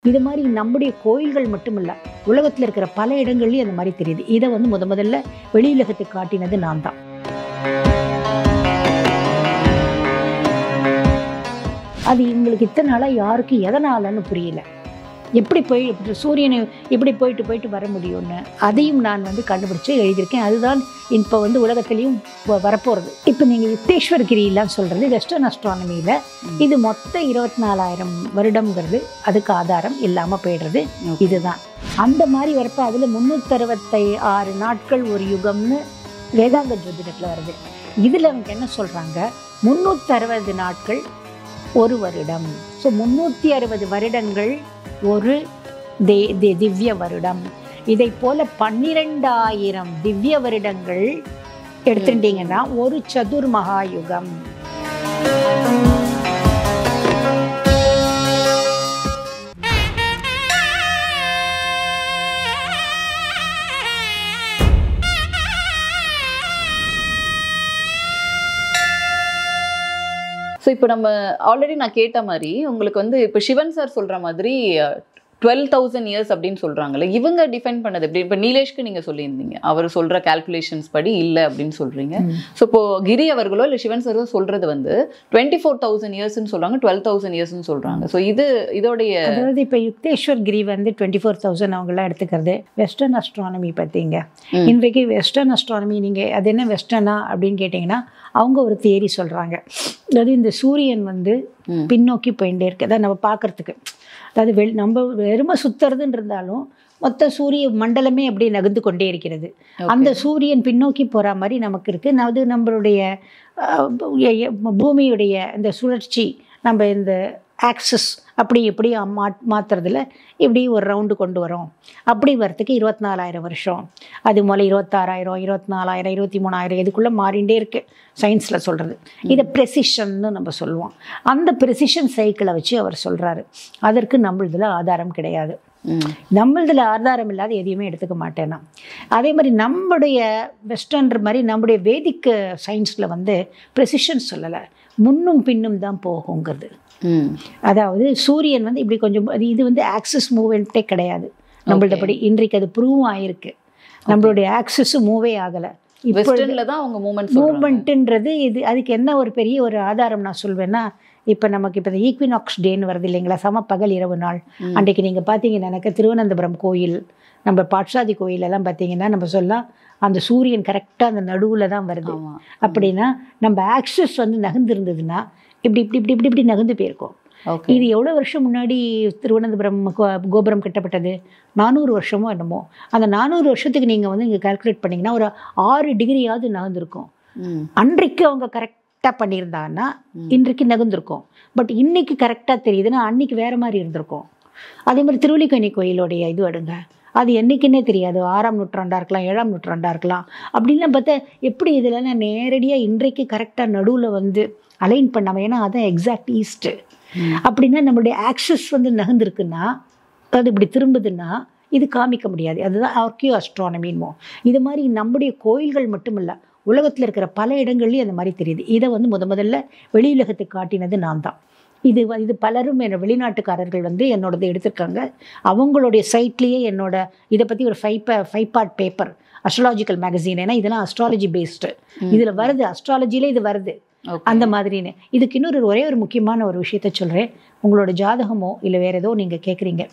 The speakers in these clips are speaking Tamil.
இது மாதிரி நம்முடைய கோயில்கள் மட்டும் இல்லை, உலகத்தில் இருக்கிற பல இடங்கள்லையும் அந்த மாதிரி தெரியுது. இதை வந்து முதல்ல வெளியுலகத்துக்கு காட்டினது நான் தான். அது எங்களுக்கு இத்தனை நாளாக யாருக்கும் எதனாலன்னு புரியல. எப்படி சூரியனை எப்படி போயிட்டு வர முடியும்னு அதையும் நான் வந்து கண்டுபிடிச்சு எழுதியிருக்கேன். அதுதான் இப்போ வந்து உலகத்துலேயும் வரப்போகிறது. இப்போ நீங்கள் யுக்தேஸ்வரகிரிலாம் சொல்கிறது வெஸ்டர்ன் அஸ்ட்ரானமியில் இது மொத்தம் 24,000 வருடம்ங்கிறது அதுக்கு ஆதாரம் இல்லாமல் போயிடுறது. இதுதான் அந்த மாதிரி வரப்போ அதில் 366 நாட்கள் ஒரு யுகம்னு வேதாந்த ஜோதிடத்தில் வருது. இதில் அவங்க என்ன சொல்கிறாங்க, 360 நாட்கள் ஒரு வருடம். ஸோ 360 வருடங்கள் ஒரு திவ்ய வருடம். இதை போல 12,000 திவ்ய வருடங்கள் எடுத்துட்டீங்கன்னா ஒரு சதுர் மகாயுகம். ஸோ இப்போ நம்ம ஆல்ரெடி நான் கேட்ட மாதிரி உங்களுக்கு வந்து இப்போ சிவன் சார் சொல்கிற மாதிரி 12,000 இயர்ஸ் அப்படின்னு சொல்கிறாங்கல்ல, இவங்க டிஃபைன் பண்ணது எப்படி? இப்போ நீலேஷ்க்கு நீங்கள் சொல்லியிருந்தீங்க அவர் சொல்கிற கால்குலேஷன்ஸ் படி இல்லை அப்படின்னு சொல்கிறீங்க. ஸோ இப்போ கிரி அவர்களோ இல்லை சிவன் சாரோ சொல்கிறது வந்து 24,000 இயர்ஸ்ன்னு சொல்கிறாங்க, 12,000 இயர்ஸ்ன்னு சொல்கிறாங்க. ஸோ இதோடைய அதாவது இப்போ யுக்தேஸ்வர் கிரி வந்து 24,000 அவங்களாம் எடுத்துக்கிறது. வெஸ்டர்ன் அஸ்ட்ரானமி பார்த்தீங்க, இன்றைக்கு வெஸ்டர்ன் அஸ்ட்ரானமி நீங்கள் அது என்ன வெஸ்டர்னா அப்படின்னு கேட்டிங்கன்னா அவங்க ஒரு தியரி சொல்கிறாங்க. அதாவது இந்த சூரியன் வந்து பின்னோக்கி போயிட்டே இருக்கு. அதான் நம்ம பார்க்குறதுக்கு, அதாவது நம்ம வெறுமை சுத்துறதுன்னு இருந்தாலும் மொத்த சூரிய மண்டலமே அப்படியே நகர்ந்து கொண்டே இருக்கிறது. அந்த சூரியன் பின்னோக்கி போகிற மாதிரி நமக்கு இருக்குது. அது நம்மளுடைய பூமியுடைய இந்த சுழற்சி, நம்ம இந்த ஆக்சஸ் அப்படி எப்படி மாற்றுறதுல இப்படி ஒரு ரவுண்டு கொண்டு வரோம். அப்படி வரத்துக்கு 24,000 வருஷம். அது மூலம் 26,000, 24,000, 23,000 இதுக்குள்ளே மாறிண்டே இருக்குது சயின்ஸில் சொல்கிறது. இதை ப்ரெசிஷன்னு நம்ம சொல்லுவோம். அந்த ப்ரெசிஷன் சைக்கிளை வச்சு அவர் சொல்கிறாரு. அதற்கு நம்மளதில் ஆதாரம் கிடையாது. நம்மளதில் ஆதாரம் இல்லாத எதையுமே எடுத்துக்க மாட்டேன்னா. அதே மாதிரி நம்முடைய வெஸ்டர்ன்ற மாதிரி நம்முடைய வேதிக் சயின்ஸில் வந்து ப்ரெசிஷன் சொல்லலை, முன்னும் பின்னும் தான் போகுங்கிறது. அதாவது சூரியன் வந்து இப்படி கொஞ்சம் இது வந்து ஆக்சிஸ் மூவ்மெண்ட்டே கிடையாது நம்மள்ட படி. இன்றைக்கு அது ப்ரூவ் ஆயிருக்கு. நம்மளுடைய ஆக்சிஸ் மூவே ஆகலை. மூவ்மெண்ட்டுன்றது இது. அதுக்கு என்ன ஒரு பெரிய ஒரு ஆதாரம் நான் சொல்வேன்னா, இப்போ நமக்கு இப்போ இந்த ஈக்வினாக்ஸ் டேன்னு வருது இல்லைங்களா, சம பகல் இரவு நாள். அன்றைக்கு நீங்கள் பார்த்தீங்கன்னா எனக்கு திருவனந்தபுரம் கோயில், நம்ம பாட்சாதி கோயிலெல்லாம் பார்த்தீங்கன்னா நம்ம சொல்லலாம் அந்த சூரியன் கரெக்டாக அந்த நடுவில் தான் வருது. அப்படின்னா நம்ம ஆக்சிஸ் வந்து நகர்ந்துருந்ததுன்னா இப்படி இப்படி இப்படி இப்படி இப்படி நகர்ந்து போயிருக்கோம். இது எவ்வளோ வருஷம் முன்னாடி திருவனந்தபுரம் கோபுரம் கட்டப்பட்டது? 400 வருஷமோ என்னமோ. அந்த 400 வருஷத்துக்கு நீங்கள் வந்து இங்கே கால்குலேட் பண்ணிங்கன்னா ஒரு 6 டிகிரியாவது நகர்ந்துருக்கும். அன்றைக்கு அவங்க கரெக்டாக பண்ணியிருந்தாங்கன்னா இன்றைக்கு நகர்ந்துருக்கும். பட் இன்னைக்கு கரெக்டாக தெரியுதுன்னா அன்னைக்கு வேறு மாதிரி இருந்திருக்கும். அதே மாதிரி திருவல்லிக்கேணி கோயிலோடைய இது அடுங்க, அது என்றைக்குன்னே தெரியாது. 6ஆம் நூற்றாண்டாக இருக்கலாம், 7ஆம் நூற்றாண்டாக இருக்கலாம். அப்படின்லாம் பார்த்தா எப்படி இதில் நான் நேரடியாக இன்றைக்கு கரெக்டாக நடுவில் வந்து அலைன் பண்ணாமல், ஏன்னா அதான் எக்ஸாக்ட் ஈஸ்ட்டு. அப்படின்னா நம்மளுடைய ஆக்சஸ் வந்து நகர்ந்துருக்குன்னா, அது இப்படி திரும்புதுன்னா இது காமிக்க முடியாது. அதுதான் ஆர்கியோ அஸ்ட்ரானமின்மோ. இது மாதிரி நம்முடைய கோயில்கள் மட்டும் இல்லை, உலகத்தில் இருக்கிற பல இடங்கள்லையும் அந்த மாதிரி தெரியுது. இதை வந்து முதல்ல வெளியுலகத்துக்கு காட்டினது நான் தான். இது பலரும் வெளிநாட்டுக்காரர்கள் வந்து என்னோடது எடுத்திருக்காங்க. அவங்களுடைய சைட்லேயே என்னோட இதை பற்றி ஒரு 5 பார்ட் பேப்பர் அஸ்ட்ராலஜிக்கல் மேகசின், ஏன்னா இதெல்லாம் அஸ்ட்ராலஜி பேஸ்டு, இதில் வருது, அஸ்ட்ராலஜியில் இது வருது அந்த மாதிரின்னு. இதுக்கு இன்னொரு ஒரே ஒரு முக்கியமான ஒரு விஷயத்த சொல்கிறேன். உங்களோட ஜாதகமோ இல்லை வேறு ஏதோ நீங்கள் கேட்குறீங்க,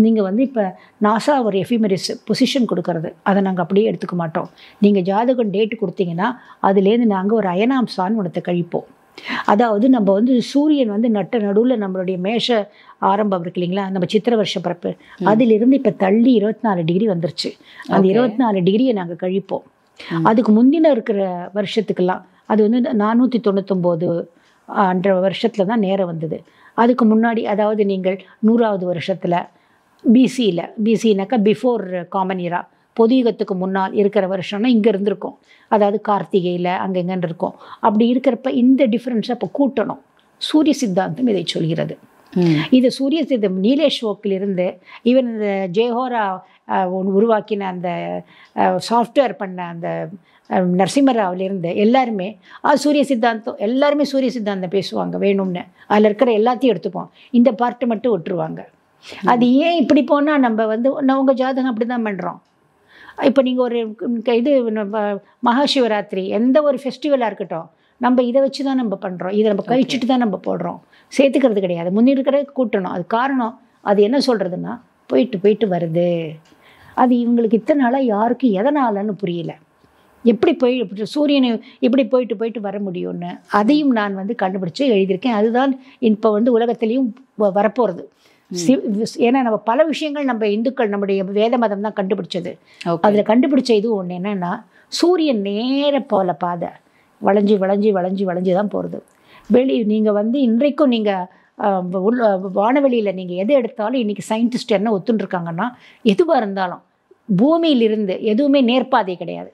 நீங்கள் வந்து இப்போ நாசா ஒரு எஃபிமெரிஸ் பொசிஷன் கொடுக்கறது, அதை நாங்கள் அப்படியே எடுத்துக்க மாட்டோம். நீங்கள் ஜாதகம் டேட்டு கொடுத்தீங்கன்னா அதுலேருந்து நாங்கள் ஒரு அயனாம்சான்னு ஒன்றத்தை கழிப்போம். அதாவது நம்ம வந்து சூரியன் வந்து நடுவில் நம்மளுடைய மேஷ ஆரம்பம் இருக்கு இல்லைங்களா, நம்ம சித்திர வருஷ பிறப்பு, அதிலிருந்து இப்போ தள்ளி 24 டிகிரி வந்துருச்சு. அந்த 24 டிகிரியை நாங்கள் கழிப்போம். அதுக்கு முந்தின இருக்கிற வருஷத்துக்கெல்லாம் அது வந்து 499 அன்ற வருஷத்தில் தான் நேரம் வந்தது. அதுக்கு முன்னாடி, அதாவது நீங்கள் 100வது வருஷத்தில் பிசினாக்கா பிஃபோர் காமன் இரா, பொது யுகத்துக்கு முன்னால் இருக்கிற வருஷம்னா இங்கே இருந்திருக்கும். அதாவது கார்த்திகையில் அங்கே எங்கன்னு இருக்கும். அப்படி இருக்கிறப்ப இந்த டிஃப்ரென்ஸை இப்போ கூட்டணும். சூரிய சித்தாந்தம் இதை சொல்கிறது. இது சூரிய சித்தம் நீலேஷ் ஓக்கிலிருந்து ஈவன் இந்த ஜெயஹோரா உருவாக்கின அந்த சாஃப்ட்வேர் பண்ண அந்த நரசிம்மராவிலிருந்து எல்லாருமே சூரிய சித்தாந்தம், எல்லாருமே சூரிய சித்தாந்தம் பேசுவாங்க வேணும்னு. அதில் இருக்கிற எல்லாத்தையும் எடுத்துப்போம், இந்த பார்ட்டை மட்டும் விட்டுருவாங்க. அது ஏன் இப்படி போனால் நம்ம வந்து உங்கள் ஜாதகம் அப்படி தான் பண்ணுறோம். இப்போ நீங்கள் ஒரு இது மகாசிவராத்திரி எந்த ஒரு ஃபெஸ்டிவலாக இருக்கட்டும், நம்ம இதை வச்சு தான் நம்ம பண்ணுறோம். இதை நம்ம கழிச்சிட்டு தான் நம்ம போடுறோம், சேர்த்துக்கிறது கிடையாது. முன்னிருக்கிற கூட்டணும். அது காரணம் அது என்ன சொல்கிறதுன்னா போயிட்டு போயிட்டு வருது. அது இவங்களுக்கு இத்தனை நாளாக யாருக்கும் எதனாலன்னு புரியல. எப்படி சூரியனை இப்படி போயிட்டு போயிட்டு வர முடியும்னு அதையும் நான் வந்து கண்டுபிடிச்சு எழுதியிருக்கேன். அதுதான் இப்போ வந்து உலகத்திலையும் வரப்போகிறது. ஏன்னா நம்ம பல விஷயங்கள் நம்ம இந்துக்கள் நம்முடைய வேத மதம் தான் கண்டுபிடிச்சது. அதில் கண்டுபிடிச்ச இது ஒன்று என்னென்னா, சூரியன் நேர போல பாதை வளைஞ்சி வளைஞ்சி வளைஞ்சி வளைஞ்சி தான் போகிறது. நீங்கள் வந்து இன்றைக்கும் நீங்கள் வானவெளியில் நீங்கள் எது எடுத்தாலும் இன்றைக்கி சயின்டிஸ்ட் என்ன ஒத்துன்ட்ருக்காங்கன்னா, எதுவாக இருந்தாலும் பூமியிலிருந்து எதுவுமே நேர்பாதை கிடையாது.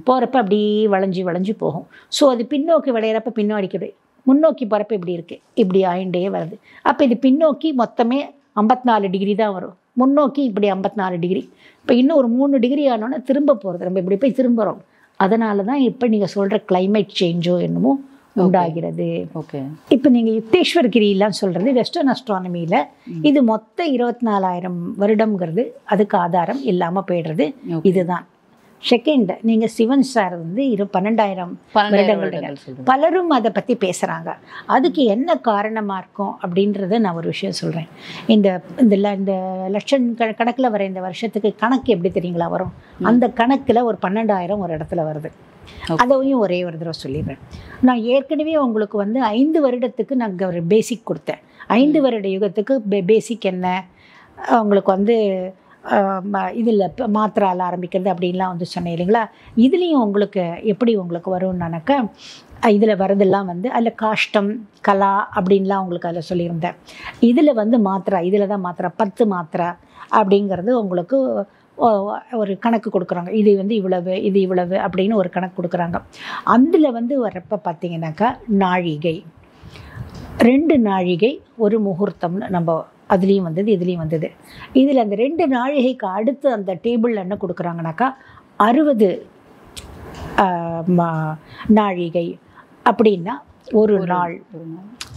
போகிறப்ப அப்படி வளைஞ்சி வளைஞ்சி போகும். ஸோ அது பின்னோக்கி விளையிறப்ப பின்னாடிக்கு, முன்னோக்கி போகிறப்ப இப்படி இருக்குது, இப்படி ஆயிண்டே வருது. அப்போ இது பின்னோக்கி மொத்தமே 54 டிகிரி தான் வரும், முன்னோக்கி இப்படி 54 டிகிரி. இப்போ இன்னும் ஒரு 3 டிகிரி ஆனோன்னா திரும்ப போகிறது, நம்ம இப்படி போய் திரும்புகிறோம். அதனால தான் இப்போ நீங்கள் சொல்கிற கிளைமேட் சேஞ்சோ என்னமோ உண்டாகிறது. ஓகே. இப்போ நீங்கள் யுக்தேஸ்வர் கிரிலாம் சொல்கிறது வெஸ்டர்ன் அஸ்ட்ரானமியில் இது மொத்த 24,000 வருடம்ங்கிறது அதுக்கு ஆதாரம் இல்லாமல் போயிடுறது. இதுதான் செகண்ட். நீங்கள் சிவன் சார் வந்து 12,000 வருடங்கள் பலரும் அதை பற்றி பேசுகிறாங்க. அதுக்கு என்ன காரணமாக இருக்கும் அப்படின்றத நான் ஒரு விஷயம் சொல்கிறேன். இந்த லட்சம் கணக்கில் வர இந்த வருஷத்துக்கு கணக்கு எப்படி தெரியுங்களா வரும்? அந்த கணக்கில் ஒரு 12,000 ஒரு இடத்துல வருது. அதையும் ஒரே ஒரு தடவை சொல்லிடுறேன். நான் ஏற்கனவே உங்களுக்கு வந்து 5 வருடத்துக்கு நான் ஒரு பேசிக் கொடுத்தேன். 5 வருட யுகத்துக்கு பேசிக் என்ன, உங்களுக்கு வந்து இதில் மாத்திரால் ஆரம்பிக்கிறது அப்படின்லாம் வந்து சொன்னேன் இல்லைங்களா? இதுலேயும் உங்களுக்கு எப்படி உங்களுக்கு வரும்னாக்கா, இதில் வரதெல்லாம் வந்து அதில் காஷ்டம் கலா அப்படின்லாம் உங்களுக்கு அதில் சொல்லியிருந்தேன். இதில் வந்து மாத்திரா, இதில் தான் மாத்திரா 10 மாத்திரா அப்படிங்கிறது உங்களுக்கு ஒரு கணக்கு கொடுக்குறாங்க. இது வந்து இவ்வளவு, இது இவ்வளவு அப்படின்னு ஒரு கணக்கு கொடுக்குறாங்க. அதில் வந்து வரப்போ பார்த்தீங்கன்னாக்கா நாழிகை, 2 நாழிகை ஒரு முகூர்த்தம்னு நம்ம அதுலேயும் வந்தது, இதுலேயும் வந்தது. இதில் அந்த 2 நாழிகைக்கு அடுத்து அந்த டேபிளில் என்ன கொடுக்குறாங்கனாக்கா 60 நாழிகை அப்படின்னா ஒரு நாள்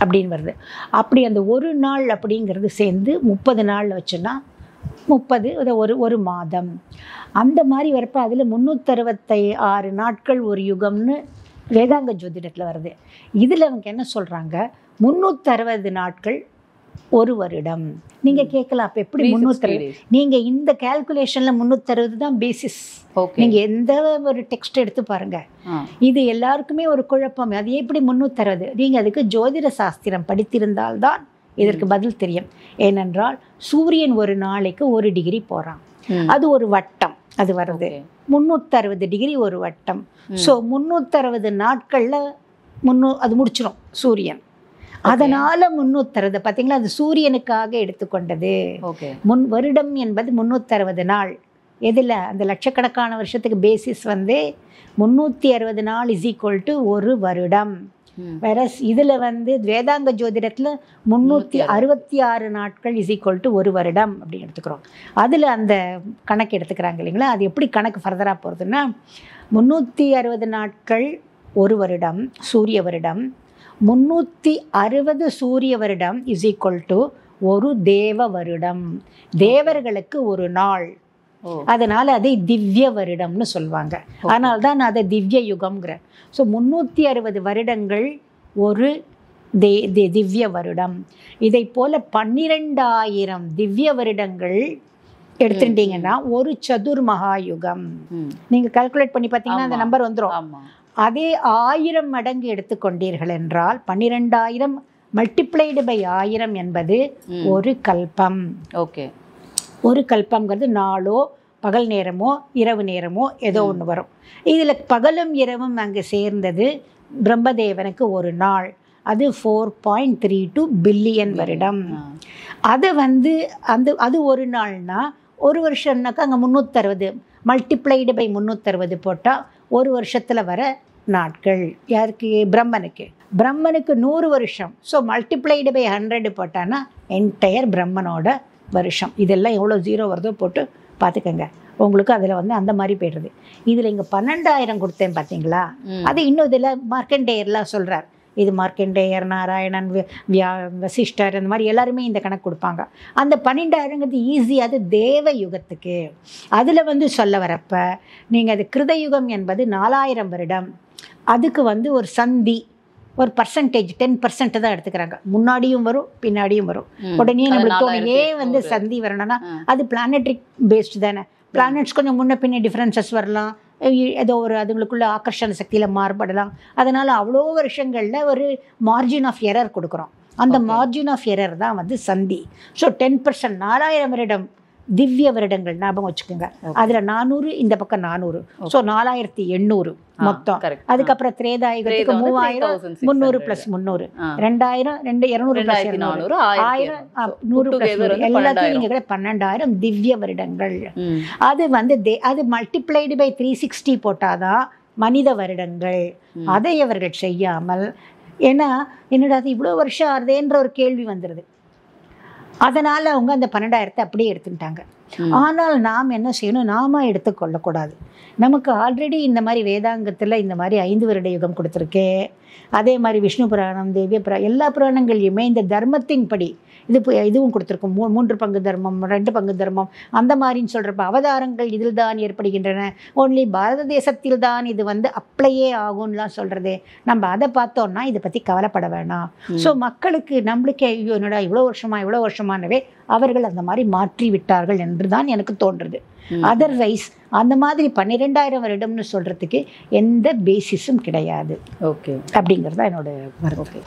அப்படின்னு வருது. அப்படி அந்த ஒரு நாள் அப்படிங்கிறது சேர்ந்து 30 நாள் வச்சுன்னா 30 ஒரு மாதம். அந்த மாதிரி வரப்போ அதில் 366 நாட்கள் ஒரு யுகம்னு வேதாங்க ஜோதிடத்தில் வருது. இதில் அவங்க என்ன சொல்கிறாங்க, 360 நாட்கள் ஒரு வருடம். நீங்கள் கேட்கலாம் அப்போ எப்படி 360? நீங்கள் இந்த கேல்குலேஷனில் 360 தான் பேசிஸ். நீங்கள் எந்த ஒரு டெக்ஸ்ட் எடுத்து பாருங்கள், இது எல்லாருக்குமே ஒரு குழப்பம். அது எப்படி 360? நீங்கள் அதுக்கு ஜோதிட சாஸ்திரம் படித்திருந்தால்தான் இதற்கு பதில் தெரியும். ஏனென்றால் சூரியன் ஒரு நாளைக்கு 1 டிகிரி போகிறான், அது ஒரு வட்டம், அது வருது 360 டிகிரி ஒரு வட்டம். ஸோ 360 நாட்களில் அது முடிச்சிடும் சூரியன். அதனால 360 பார்த்தீங்களா, அது சூரியனுக்காக எடுத்துக்கொண்டது. வருடம் என்பது 360 நாள். எதில் அந்த லட்சக்கணக்கான வருஷத்துக்கு பேசிஸ் வந்து 360 நாள் இஸ் ஈக்குவல் டு ஒரு வருடம். வேற இதில் வந்து வேதாங்க ஜோதிடத்தில் 366 நாட்கள் இஸ் ஈக்குவல் டு ஒரு வருடம் அப்படின்னு எடுத்துக்கிறோம். அதில் அந்த கணக்கு எடுத்துக்கிறாங்க இல்லைங்களா? அது எப்படி கணக்கு ஃபர்தராக போகிறதுன்னா, 360 நாட்கள் ஒரு வருடம் சூரிய வருடம், 360 சூரிய வருடம் இஸ் ஈக்குவல் டு ஒரு தேவ வருடம். தேவர்களுக்கு ஒரு நாள், அதனால் அதை திவ்ய வருடம்னு சொல்லுவாங்க. அதனால தான் நான் அதை திவ்ய யுகம்ங்கிறேன். ஸோ 360 வருடங்கள் ஒரு திவ்ய வருடம். இதை போல் 12,000 திவ்ய வருடங்கள் எடுத்துட்டீங்கன்னா ஒரு சதுர் மகாயுகம். நீங்கள் கால்குலேட் பண்ணி பார்த்தீங்கன்னா அந்த நம்பர் வந்துடும். அதே 1000 மடங்கு எடுத்துக்கொண்டீர்கள் என்றால் 12,000 மல்டிப்ளைடு பை 1000 என்பது ஒரு கல்பம். ஓகே. ஒரு கல்பம்ங்கிறது நாளோ பகல் நேரமோ இரவு நேரமோ ஏதோ ஒன்று வரும். இதில் பகலும் இரவும் அங்கே சேர்ந்தது பிரம்மதேவனுக்கு ஒரு நாள், அது 4.32 பில்லியன் வருடம். அதை வந்து அது ஒரு நாள்னா ஒரு வருஷம்னாக்கா அங்கே 360 மல்டிப்ளைடு பை 360 போட்டால் ஒரு வருஷத்தில் வர நாட்கள் யாருக்கு? பிரம்மனுக்கு 100 வருஷம். ஸோ மல்டிப்ளைடு பை 100 போட்டான்னா என்டையர் பிரம்மனோட வருஷம். இதெல்லாம் எவ்வளோ ஜீரோ வருதோ போட்டு பார்த்துக்கோங்க. உங்களுக்கு அதில் வந்து அந்த மாதிரி போய்டுறது. இதில் இங்கே 12,000 கொடுத்தேன் பார்த்தீங்களா? அது இன்னும் இதில் மார்க்கண்டேயர்லாம் சொல்கிறார், இது மார்க்கண்டேயர், நாராயணன், வசிஷ்டர், அந்த மாதிரி எல்லாருமே இந்த கணக்கு கொடுப்பாங்க. அந்த 12,000ங்கிறது ஈஸியாக அது தேவ யுகத்துக்கு. அதில் வந்து சொல்ல வரப்ப நீங்கள் அது கிருதயுகம் என்பது 4000 வருடம். அதுக்கு வந்து ஒரு சந்தி, ஒரு பர்சன்டேஜ் 10% தான் எடுத்துக்கிறாங்க. முன்னாடியும் வரும், பின்னாடியும் வரும். உடனே நம்மளுக்கு ஏன் வந்து சந்தி வரணும்னா அது பிளானட்ரி பேஸ்டு தானே. பிளானட்ஸ் கொஞ்சம் முன்ன பின்ன டிஃப்ரென்சஸ் வரலாம், ஏதோ ஒரு அதுங்களுக்குள்ள ஆக்கர்ஷண சக்தியில் மாறுபடலாம். அதனால் அவ்வளோ வருஷங்களில் ஒரு மார்ஜின் ஆஃப் எரர் கொடுக்குறோம். அந்த மார்ஜின் ஆஃப் எரர் தான் வந்து சந்தி. ஸோ 10%, 4000 வருடம் திவ்ய வருடங்கள் ஞாபகம் வச்சுக்கோங்க. அதில் 400, இந்த பக்கம் 400, ஸோ 4800 மொத்தம். அதுக்கப்புறம் திரேதாயுகத்துக்கு 3000, 300 + 300, 2000, 200 + 200, 1000, 100 + 100, எல்லாத்தையும் நீங்கள் கூட 12,000 திவ்ய வருடங்கள். அது வந்து அது மல்டிப்ளைடு பை 360 போட்டாதான் மனித வருடங்கள். அதை அவர்கள் செய்யாமல், ஏன்னா என்னடா அது இவ்வளோ வருஷம் ஆறுதேன்ற ஒரு கேள்வி வந்துடுது. அதனால் அவங்க அந்த 12,000 அப்படியே எடுத்துக்கிட்டாங்க. ஆனால் நாம் என்ன செய்யணும், நாம எடுத்துக்கொள்ளக்கூடாது. நமக்கு ஆல்ரெடி இந்த மாதிரி வேதாங்கத்தில் இந்த மாதிரி 5 வருட யுகம் கொடுத்துருக்கே. அதே மாதிரி விஷ்ணு புராணம், தேவிய புராணம், எல்லா புராணங்கள்லையுமே இந்த தர்மத்தின் படி இதுவும் கொடுத்துருக்கும். 3 பங்கு தர்மம், 2 பங்கு தர்மம், அந்த மாதிரின்னு சொல்கிறப்ப அவதாரங்கள் இதில் தான் ஏற்படுகின்றன. ஓன்லி பாரத தேசத்தில் தான் இது வந்து அப்ளையே ஆகும்லாம் சொல்கிறது. நம்ம அதை பார்த்தோன்னா இதை பற்றி கவலைப்பட வேணாம். ஸோ மக்களுக்கு நம்மளுக்கு என்னடா இவ்வளோ வருஷமானவே அவர்கள் அந்த மாதிரி மாற்றி விட்டார்கள் என்று தான் எனக்கு தோன்றுறது. அதர்வைஸ் அந்த மாதிரி 12,000 வருடம்னு சொல்கிறதுக்கு எந்த பேசிஸும் கிடையாது. ஓகே, அப்படிங்கிறது தான் என்னோட கருத்து.